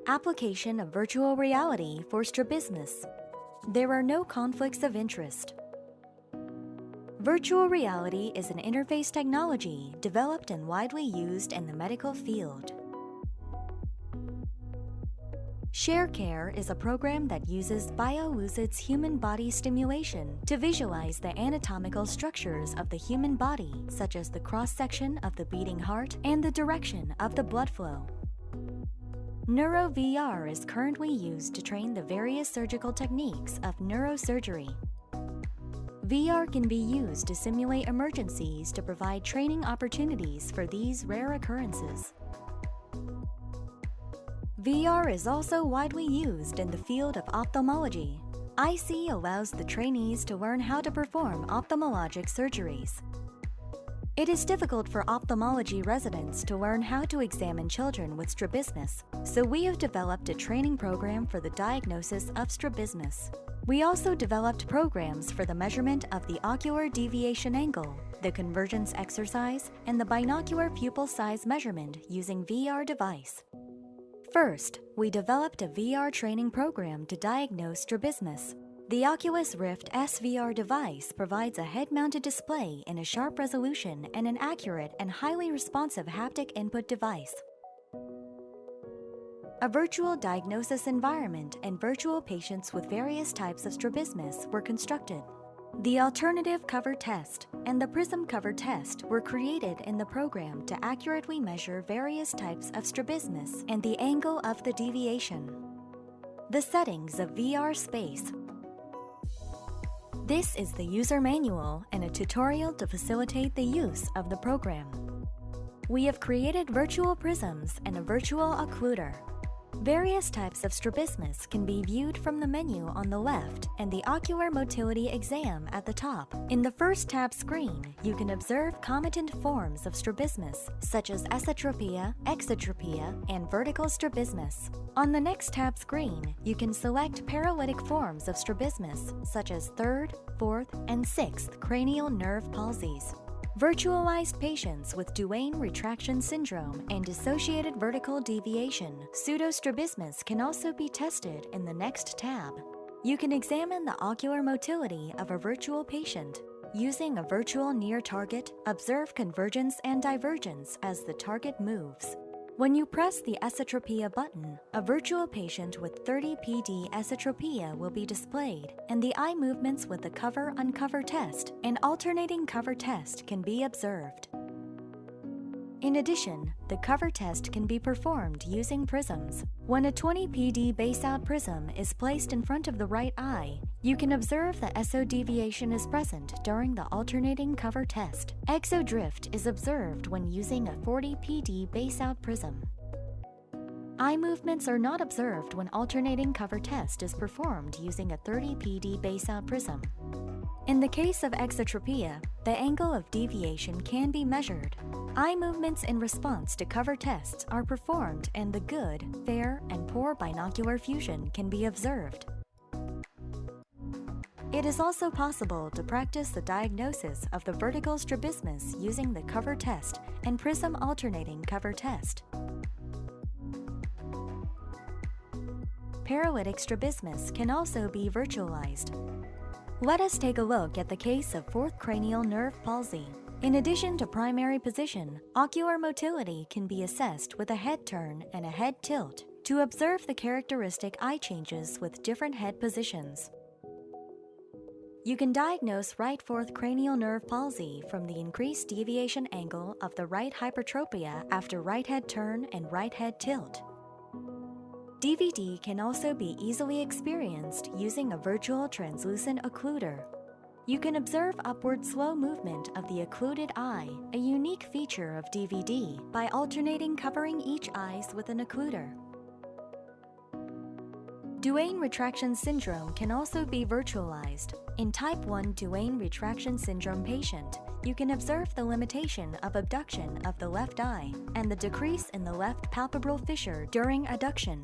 Application of virtual reality for strabismus. There are no conflicts of interest. Virtual reality is an interface technology developed and widely used in the medical field. ShareCare is a program that uses BioLucid's human body stimulation to visualize the anatomical structures of the human body, such as the cross-section of the beating heart and the direction of the blood flow. NeuroVR is currently used to train the various surgical techniques of neurosurgery. VR can be used to simulate emergencies to provide training opportunities for these rare occurrences. VR is also widely used in the field of ophthalmology. IC allows the trainees to learn how to perform ophthalmologic surgeries. It is difficult for ophthalmology residents to learn how to examine children with strabismus, so we have developed a training program for the diagnosis of strabismus. We also developed programs for the measurement of the ocular deviation angle, the convergence exercise, and the binocular pupil size measurement using VR device. First, we developed a VR training program to diagnose strabismus. The Oculus Rift SVR device provides a head-mounted display in a sharp resolution and an accurate and highly responsive haptic input device. A virtual diagnosis environment and virtual patients with various types of strabismus were constructed. The alternative cover test and the prism cover test were created in the program to accurately measure various types of strabismus and the angle of the deviation. The settings of VR space. This is the user manual and a tutorial to facilitate the use of the program. We have created virtual prisms and a virtual occluder. Various types of strabismus can be viewed from the menu on the left and the ocular motility exam at the top. In the first tab screen, you can observe comitant forms of strabismus, such as esotropia, exotropia, and vertical strabismus. On the next tab screen, you can select paralytic forms of strabismus, such as third, fourth, and sixth cranial nerve palsies. Virtualized patients with Duane retraction syndrome and dissociated vertical deviation, pseudostrabismus, can also be tested in the next tab. You can examine the ocular motility of a virtual patient. Using a virtual near target, observe convergence and divergence as the target moves. When you press the esotropia button, a virtual patient with 30 PD esotropia will be displayed, and the eye movements with the cover-uncover test and alternating cover test can be observed. In addition, the cover test can be performed using prisms. When a 20 PD base-out prism is placed in front of the right eye, you can observe the SO deviation is present during the alternating cover test. Exodrift is observed when using a 40 PD base-out prism. Eye movements are not observed when alternating cover test is performed using a 30 PD base-out prism. In the case of exotropia, the angle of deviation can be measured. Eye movements in response to cover tests are performed and the good, fair, and poor binocular fusion can be observed. It is also possible to practice the diagnosis of the vertical strabismus using the cover test and prism alternating cover test. Paralytic strabismus can also be virtualized. Let us take a look at the case of fourth cranial nerve palsy. In addition to primary position, ocular motility can be assessed with a head turn and a head tilt to observe the characteristic eye changes with different head positions. You can diagnose right fourth cranial nerve palsy from the increased deviation angle of the right hypertropia after right head turn and right head tilt. DVD can also be easily experienced using a virtual translucent occluder. You can observe upward slow movement of the occluded eye, a unique feature of DVD, by alternating covering each eyes with an occluder. Duane retraction syndrome can also be virtualized. In type 1 Duane retraction syndrome patient, you can observe the limitation of abduction of the left eye and the decrease in the left palpebral fissure during adduction.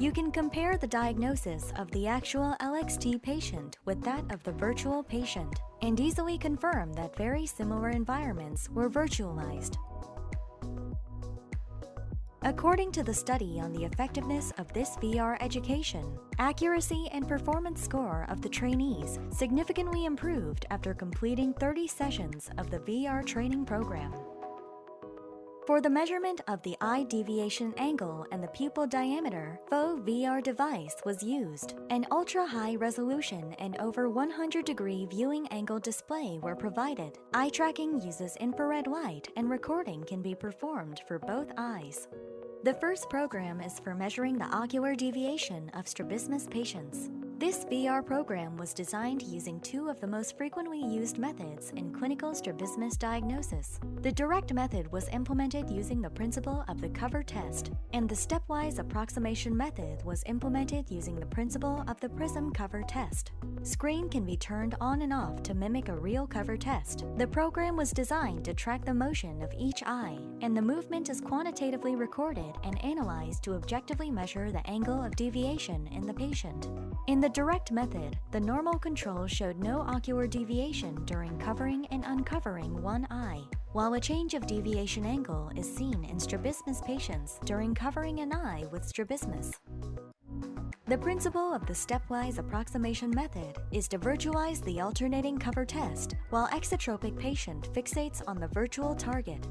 You can compare the diagnosis of the actual LXT patient with that of the virtual patient and easily confirm that very similar environments were virtualized. According to the study on the effectiveness of this VR education, accuracy and performance score of the trainees significantly improved after completing 30 sessions of the VR training program. For the measurement of the eye deviation angle and the pupil diameter, faux VR device was used. An ultra-high resolution and over 100-degree viewing angle display were provided. Eye tracking uses infrared light and recording can be performed for both eyes. The first program is for measuring the ocular deviation of strabismus patients. This VR program was designed using two of the most frequently used methods in clinical strabismus diagnosis. The direct method was implemented using the principle of the cover test, and the stepwise approximation method was implemented using the principle of the prism cover test. Screen can be turned on and off to mimic a real cover test. The program was designed to track the motion of each eye, and the movement is quantitatively recorded and analyzed to objectively measure the angle of deviation in the patient. In the direct method, the normal control showed no ocular deviation during covering and uncovering one eye, while a change of deviation angle is seen in strabismus patients during covering an eye with strabismus. The principle of the stepwise approximation method is to virtualize the alternating cover test while exotropic patient fixates on the virtual target.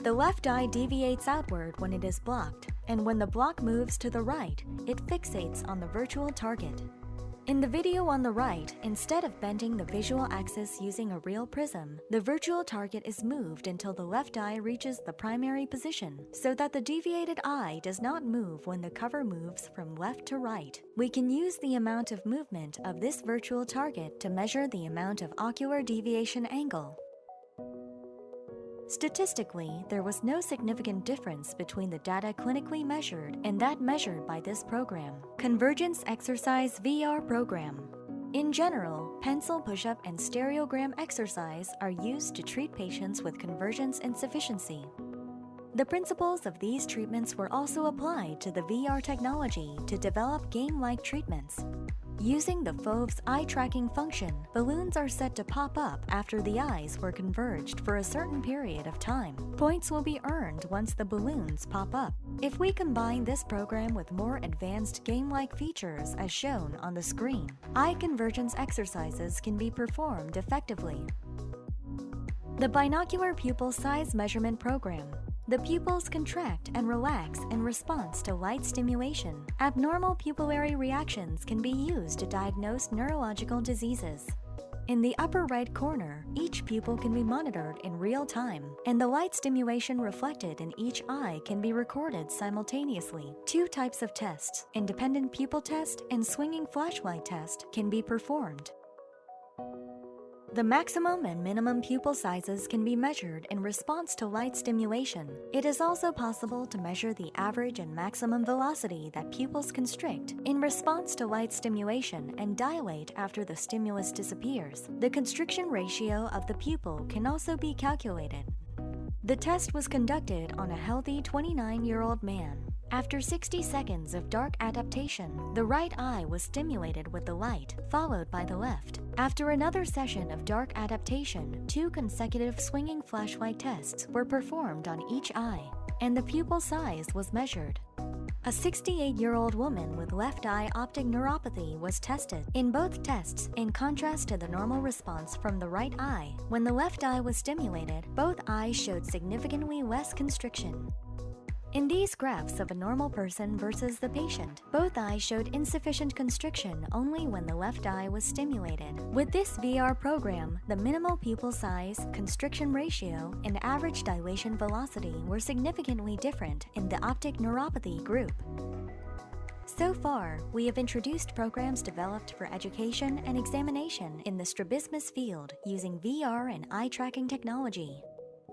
The left eye deviates outward when it is blocked, and when the block moves to the right, it fixates on the virtual target. In the video on the right, instead of bending the visual axis using a real prism, the virtual target is moved until the left eye reaches the primary position, so that the deviated eye does not move when the cover moves from left to right. We can use the amount of movement of this virtual target to measure the amount of ocular deviation angle. Statistically, there was no significant difference between the data clinically measured and that measured by this program. Convergence Exercise VR Program. In general, pencil push-up and stereogram exercise are used to treat patients with convergence insufficiency. The principles of these treatments were also applied to the VR technology to develop game-like treatments. Using the FOV's eye tracking function, balloons are set to pop up after the eyes were converged for a certain period of time. Points will be earned once the balloons pop up. If we combine this program with more advanced game-like features as shown on the screen, eye convergence exercises can be performed effectively. The Binocular Pupil Size Measurement Program. The pupils contract and relax in response to light stimulation. Abnormal pupillary reactions can be used to diagnose neurological diseases. In the upper right corner, each pupil can be monitored in real time, and the light stimulation reflected in each eye can be recorded simultaneously. Two types of tests, independent pupil test and swinging flashlight test, can be performed. The maximum and minimum pupil sizes can be measured in response to light stimulation. It is also possible to measure the average and maximum velocity that pupils constrict in response to light stimulation and dilate after the stimulus disappears. The constriction ratio of the pupil can also be calculated. The test was conducted on a healthy 29-year-old man. After 60 seconds of dark adaptation, the right eye was stimulated with the light, followed by the left. After another session of dark adaptation, 2 consecutive swinging flashlight tests were performed on each eye, and the pupil size was measured. A 68-year-old woman with left eye optic neuropathy was tested. In both tests, in contrast to the normal response from the right eye, when the left eye was stimulated, both eyes showed significantly less constriction. In these graphs of a normal person versus the patient, both eyes showed insufficient constriction only when the left eye was stimulated. With this VR program, the minimal pupil size, constriction ratio, and average dilation velocity were significantly different in the optic neuropathy group. So far, we have introduced programs developed for education and examination in the strabismus field using VR and eye tracking technology.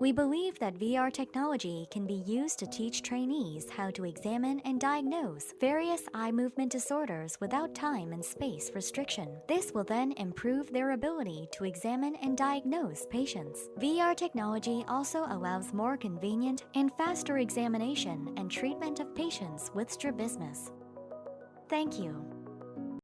We believe that VR technology can be used to teach trainees how to examine and diagnose various eye movement disorders without time and space restriction. This will then improve their ability to examine and diagnose patients. VR technology also allows more convenient and faster examination and treatment of patients with strabismus. Thank you.